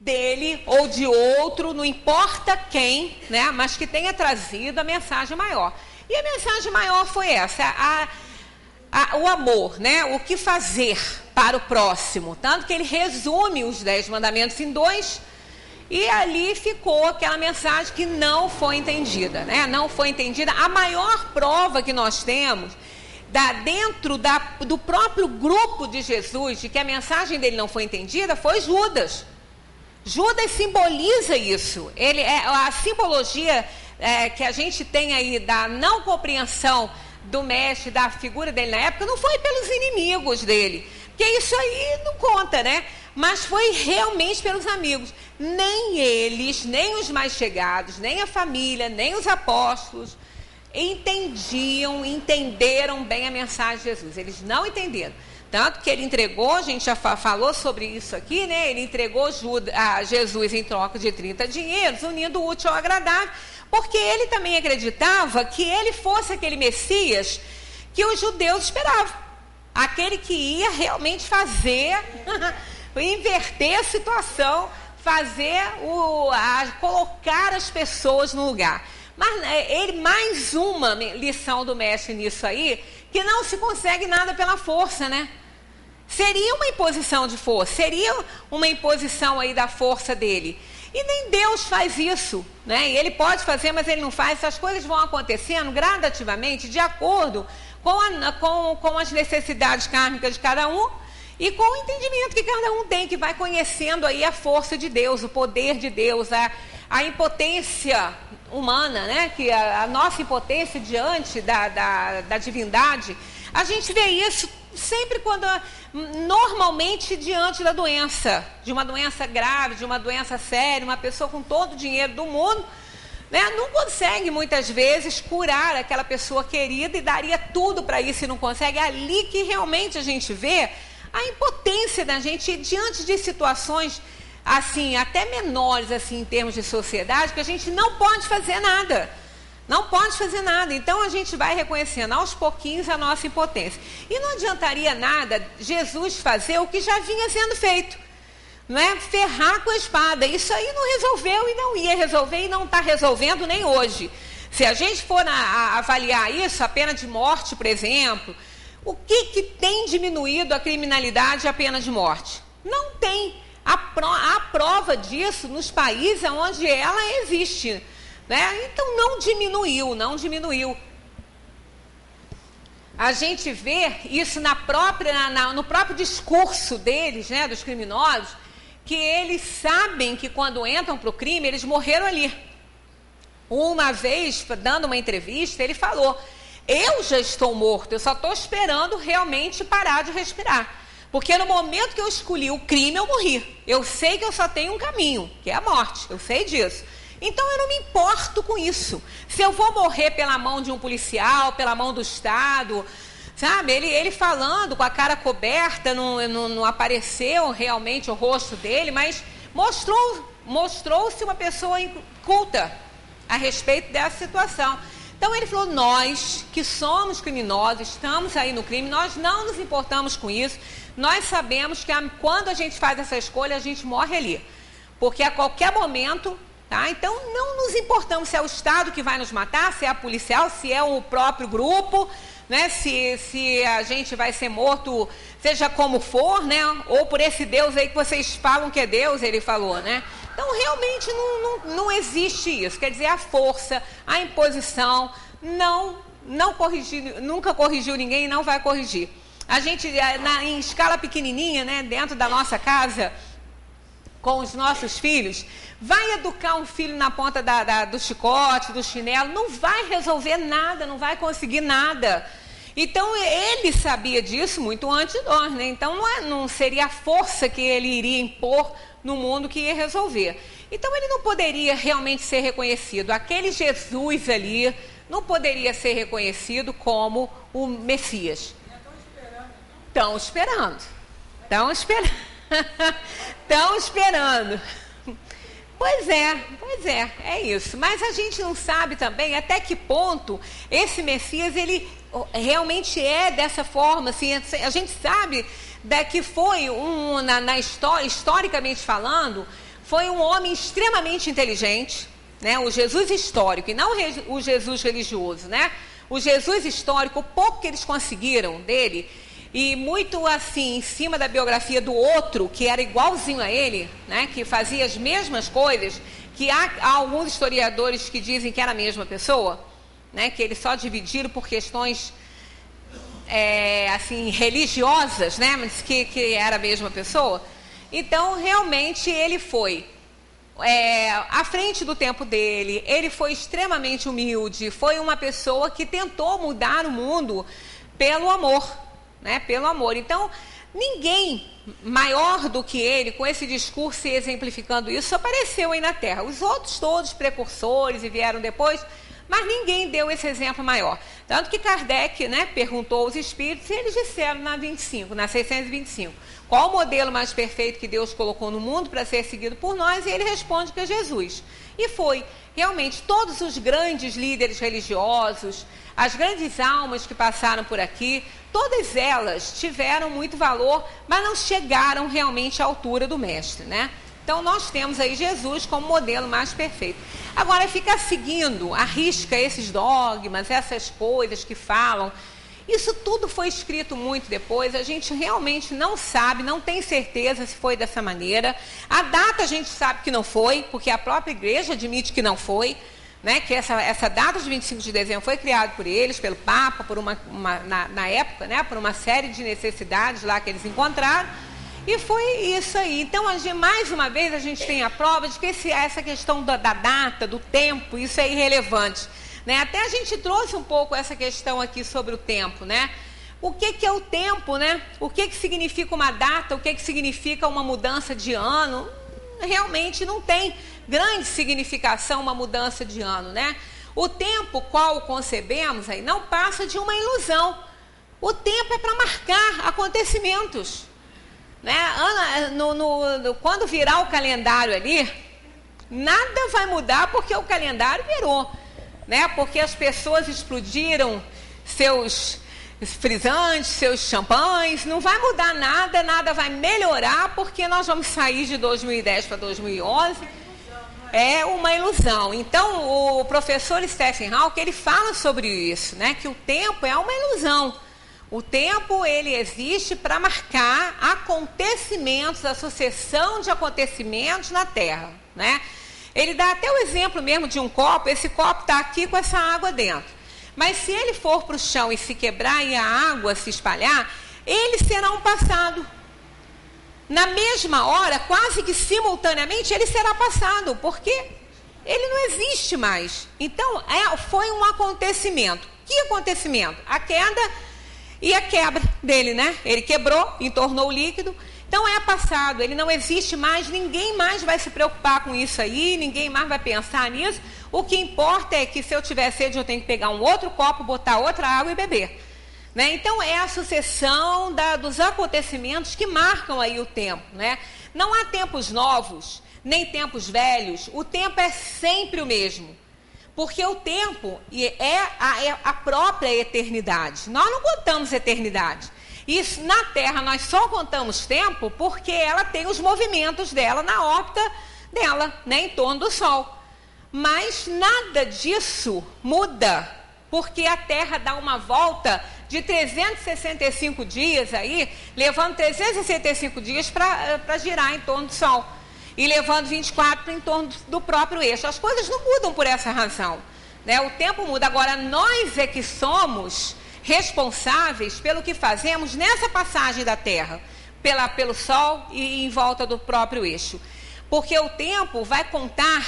dele ou de outro, não importa quem, né, mas que tenha trazido a mensagem maior. E a mensagem maior foi essa, o amor, né, o que fazer para o próximo. Tanto que ele resume os 10 mandamentos em 2, e ali ficou aquela mensagem que não foi entendida, né, não foi entendida. A maior prova que nós temos dentro do próprio grupo de Jesus, de que a mensagem dele não foi entendida, foi Judas. Judas simboliza isso. A simbologia que a gente tem aí da não compreensão do mestre, da figura dele na época, não foi pelos inimigos dele, porque isso aí não conta, né? Mas foi realmente pelos amigos. Nem eles, nem os mais chegados, nem a família, nem os apóstolos entenderam bem a mensagem de Jesus. Eles não entenderam. Tanto que ele entregou, a gente já falou sobre isso aqui, né? Ele entregou a Jesus em troca de 30 dinheiros, unindo o útil ao agradável, porque ele também acreditava que ele fosse aquele Messias que os judeus esperavam. Aquele que ia realmente fazer, inverter a situação, colocar as pessoas no lugar. Mas mais uma lição do mestre nisso aí, que não se consegue nada pela força, né? Seria uma imposição de força, seria uma imposição aí da força dele. E nem Deus faz isso, né? E ele pode fazer, mas ele não faz. Essas coisas vão acontecendo gradativamente, de acordo com as necessidades kármicas de cada um e com o entendimento que cada um tem, que vai conhecendo aí a força de Deus, o poder de Deus, a impotência humana, né? Que a nossa impotência diante da divindade. A gente vê isso sempre normalmente diante da doença, de uma doença grave, de uma doença séria, uma pessoa com todo o dinheiro do mundo, né, não consegue muitas vezes curar aquela pessoa querida e daria tudo para isso e não consegue. É ali que realmente a gente vê a impotência da gente diante de situações assim, até menores assim em termos de sociedade, que a gente não pode fazer nada. Não pode fazer nada. Então a gente vai reconhecendo aos pouquinhos a nossa impotência. E não adiantaria nada Jesus fazer o que já vinha sendo feito, não é? Ferrar com a espada. Isso aí não resolveu e não ia resolver e não está resolvendo nem hoje. Se a gente for avaliar isso, a pena de morte, por exemplo, o que tem diminuído a criminalidade e a pena de morte? Não tem. A prova disso nos países onde ela existe, né? Então não diminuiu. A gente vê isso no próprio discurso deles, né, dos criminosos, que eles sabem que quando entram para o crime, eles morreram ali. Uma vez, dando uma entrevista, ele falou: eu já estou morto, eu só estou esperando realmente parar de respirar. Porque no momento que eu escolhi o crime, eu morri. Eu sei que eu só tenho um caminho, que é a morte, eu sei disso. Então eu não me importo com isso. Se eu vou morrer pela mão de um policial, pela mão do Estado, sabe? Ele falando com a cara coberta, não apareceu realmente o rosto dele, mas mostrou-se uma pessoa culta a respeito dessa situação. Então ele falou: nós que somos criminosos, estamos aí no crime, nós não nos importamos com isso, nós sabemos que quando a gente faz essa escolha, a gente morre ali. Porque a qualquer momento... Tá? Então, não nos importamos se é o Estado que vai nos matar, se é a policial, se é o próprio grupo, né? Se a gente vai ser morto, seja como for, né? Ou por esse Deus aí que vocês falam que é Deus, ele falou, né? Então, realmente não existe isso. Quer dizer, a força, a imposição, nunca corrigiu ninguém e não vai corrigir. A gente, em escala pequenininha, né? Dentro da nossa casa, com os nossos filhos, vai educar um filho na ponta do chicote, do chinelo, não vai resolver nada, não vai conseguir nada. Então, ele sabia disso muito antes de nós, né? Então, não seria a força que ele iria impor no mundo que ia resolver. Então, ele não poderia realmente ser reconhecido. Aquele Jesus ali não poderia ser reconhecido como o Messias. Estão esperando. Pois é isso. Mas a gente não sabe também até que ponto esse Messias, ele realmente é dessa forma. Assim, a gente sabe que foi, historicamente falando, foi um homem extremamente inteligente, né? O Jesus histórico, e não o Jesus religioso, né? O Jesus histórico, o pouco que eles conseguiram dele, e muito assim, em cima da biografia do outro, que era igualzinho a ele, né? Que fazia as mesmas coisas, que há alguns historiadores que dizem que era a mesma pessoa, né? Que eles só dividiram por questões assim, religiosas, né? Mas que era a mesma pessoa. Então, realmente, ele foi à frente do tempo dele, ele foi extremamente humilde, foi uma pessoa que tentou mudar o mundo pelo amor, né? Pelo amor. Então, ninguém maior do que ele, com esse discurso e exemplificando isso, apareceu aí na Terra. Os outros todos precursores e vieram depois, mas ninguém deu esse exemplo maior. Tanto que Kardec, né, perguntou aos espíritos e eles disseram na 625, qual o modelo mais perfeito que Deus colocou no mundo para ser seguido por nós? E ele responde que é Jesus. E foi. Realmente, todos os grandes líderes religiosos, as grandes almas que passaram por aqui, todas elas tiveram muito valor, mas não chegaram realmente à altura do mestre, né? Então, nós temos aí Jesus como modelo mais perfeito. Agora, ficar seguindo à risca esses dogmas, essas coisas que falam, isso tudo foi escrito muito depois, a gente realmente não sabe, não tem certeza se foi dessa maneira. A data a gente sabe que não foi, porque a própria igreja admite que não foi, né? Que essa data de 25 de dezembro foi criada por eles, pelo Papa, por na época, né? Por uma série de necessidades lá que eles encontraram. E foi isso aí. Então, mais uma vez, a gente tem a prova de que essa questão da data, do tempo, isso é irrelevante, né? Até a gente trouxe um pouco essa questão aqui sobre o tempo, né? O que é o tempo, né? O que significa uma data, o que significa uma mudança de ano? Realmente não tem grande significação uma mudança de ano, né? O tempo qual concebemos aí não passa de uma ilusão. O tempo é para marcar acontecimentos, né? Quando virar o calendário ali, nada vai mudar porque o calendário virou, né? Porque as pessoas explodiram seus frisantes, seus champanhes, não vai mudar nada, nada vai melhorar porque nós vamos sair de 2010 para 2011. É uma ilusão. Então, o professor Stephen Hawking, ele fala sobre isso, né? Que o tempo é uma ilusão. O tempo, ele existe para marcar acontecimentos, a sucessão de acontecimentos na Terra, né? Ele dá até o exemplo mesmo de um copo, esse copo está aqui com essa água dentro. Mas se ele for para o chão e se quebrar e a água se espalhar, ele será um passado. Na mesma hora, quase que simultaneamente, ele será passado, porque ele não existe mais. Então, foi um acontecimento. Que acontecimento? A queda e a quebra dele, né? Ele quebrou, entornou o líquido. Então, é passado, ele não existe mais, ninguém mais vai se preocupar com isso aí, ninguém mais vai pensar nisso. O que importa é que se eu tiver sede, eu tenho que pegar um outro copo, botar outra água e beber, né? Então, é a sucessão dos acontecimentos que marcam aí o tempo, né? Não há tempos novos, nem tempos velhos, o tempo é sempre o mesmo. Porque o tempo é a própria eternidade. Nós não contamos eternidade. Isso, na Terra, nós só contamos tempo porque ela tem os movimentos dela na órbita dela, né, em torno do Sol. Mas nada disso muda, porque a Terra dá uma volta de 365 dias aí, levando 365 dias para girar em torno do Sol. E levando 24 em torno do próprio eixo. As coisas não mudam por essa razão, né? O tempo muda. Agora, nós é que somos responsáveis pelo que fazemos nessa passagem da Terra, pelo Sol e em volta do próprio eixo. Porque o tempo vai contar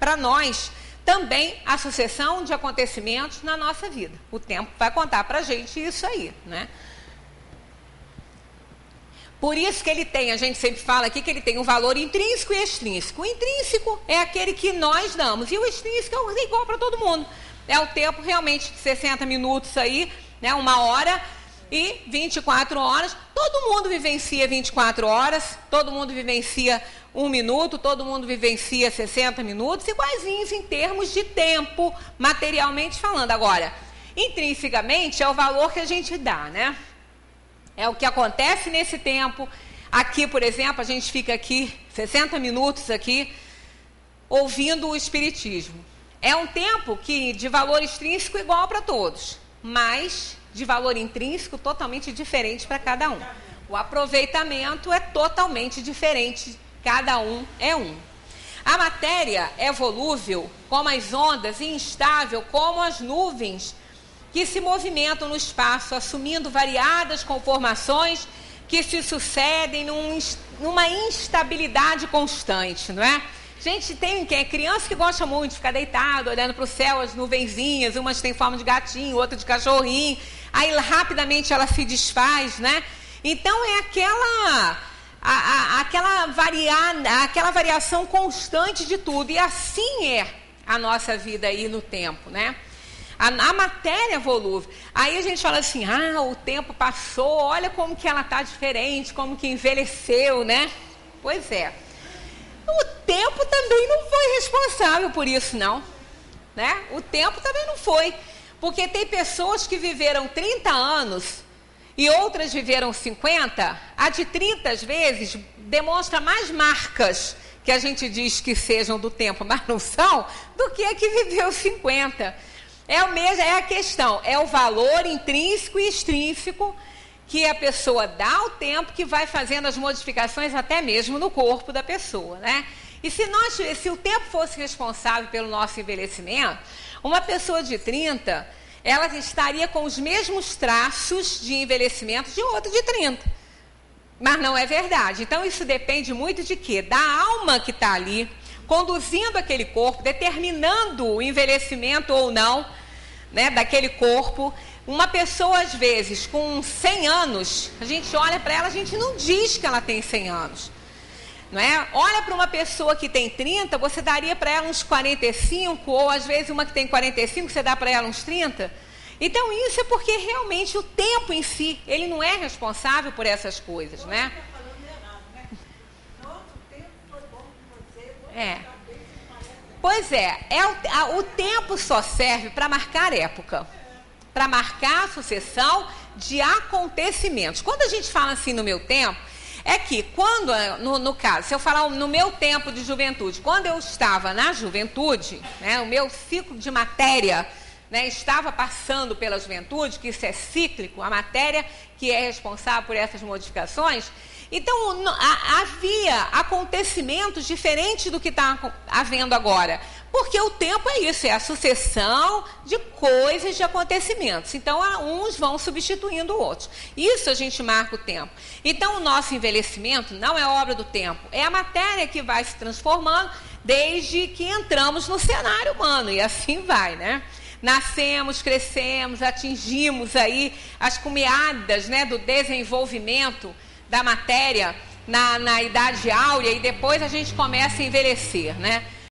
para nós também a sucessão de acontecimentos na nossa vida. O tempo vai contar para a gente isso aí, né? Por isso que ele tem, a gente sempre fala aqui que ele tem um valor intrínseco e extrínseco. O intrínseco é aquele que nós damos, e o extrínseco é igual para todo mundo. É o tempo realmente de 60 minutos aí, né, 1 hora e 24 horas. Todo mundo vivencia 24 horas, todo mundo vivencia 1 minuto, todo mundo vivencia 60 minutos, iguaizinhos em termos de tempo, materialmente falando. Agora, intrinsecamente é o valor que a gente dá, né? É o que acontece nesse tempo, Aqui, por exemplo, a gente fica aqui 60 minutos aqui ouvindo o Espiritismo. É um tempo que de valor extrínseco igual para todos, mas de valor intrínseco totalmente diferente para cada um. O aproveitamento é totalmente diferente, cada um é um. A matéria é volúvel como as ondas e instável como as nuvens que se movimentam no espaço, assumindo variadas conformações que se sucedem numa instabilidade constante, não é? Gente, tem criança que gosta muito de ficar deitado, olhando para o céu, as nuvenzinhas, umas têm forma de gatinho, outra de cachorrinho, aí rapidamente ela se desfaz, né? Então é aquela variação constante de tudo, e assim é a nossa vida aí no tempo, né? A matéria é volúvel. Aí a gente fala assim, o tempo passou, olha como que ela está diferente, como que envelheceu, né? Pois é. O tempo também não foi responsável por isso, não. Né? O tempo também não foi. Porque tem pessoas que viveram 30 anos e outras viveram 50. A de 30, às vezes, demonstra mais marcas que a gente diz que sejam do tempo, mas não são, do que a que viveu 50. É a questão, é o valor intrínseco e extrínseco que a pessoa dá ao tempo, que vai fazendo as modificações até mesmo no corpo da pessoa, né? E se o tempo fosse responsável pelo nosso envelhecimento, uma pessoa de 30, ela estaria com os mesmos traços de envelhecimento de outra de 30. Mas não é verdade. Então isso depende muito de quê? Da alma que está ali, conduzindo aquele corpo, determinando o envelhecimento ou não, né, daquele corpo. Uma pessoa, às vezes, com 100 anos, a gente olha para ela, a gente não diz que ela tem 100 anos. Não é? Olha para uma pessoa que tem 30, você daria para ela uns 45, ou às vezes uma que tem 45, você dá para ela uns 30. Então isso é porque realmente o tempo em si, ele não é responsável por essas coisas, né? Pois é, o tempo só serve para marcar época, para marcar a sucessão de acontecimentos. Quando a gente fala assim no meu tempo, é que quando, no caso, se eu falar no meu tempo de juventude, quando eu estava na juventude, né, o meu ciclo de matéria, né, estava passando pela juventude, que isso é cíclico, a matéria que é responsável por essas modificações. Então, havia acontecimentos diferentes do que está havendo agora. Porque o tempo é isso, é a sucessão de coisas, de acontecimentos. Então, uns vão substituindo outros. Isso a gente marca o tempo. Então, o nosso envelhecimento não é obra do tempo. É a matéria que vai se transformando desde que entramos no cenário humano. E assim vai, né? Nascemos, crescemos, atingimos aí as cumeadas, né, do desenvolvimento da matéria na idade áurea, e depois a gente começa a envelhecer, né?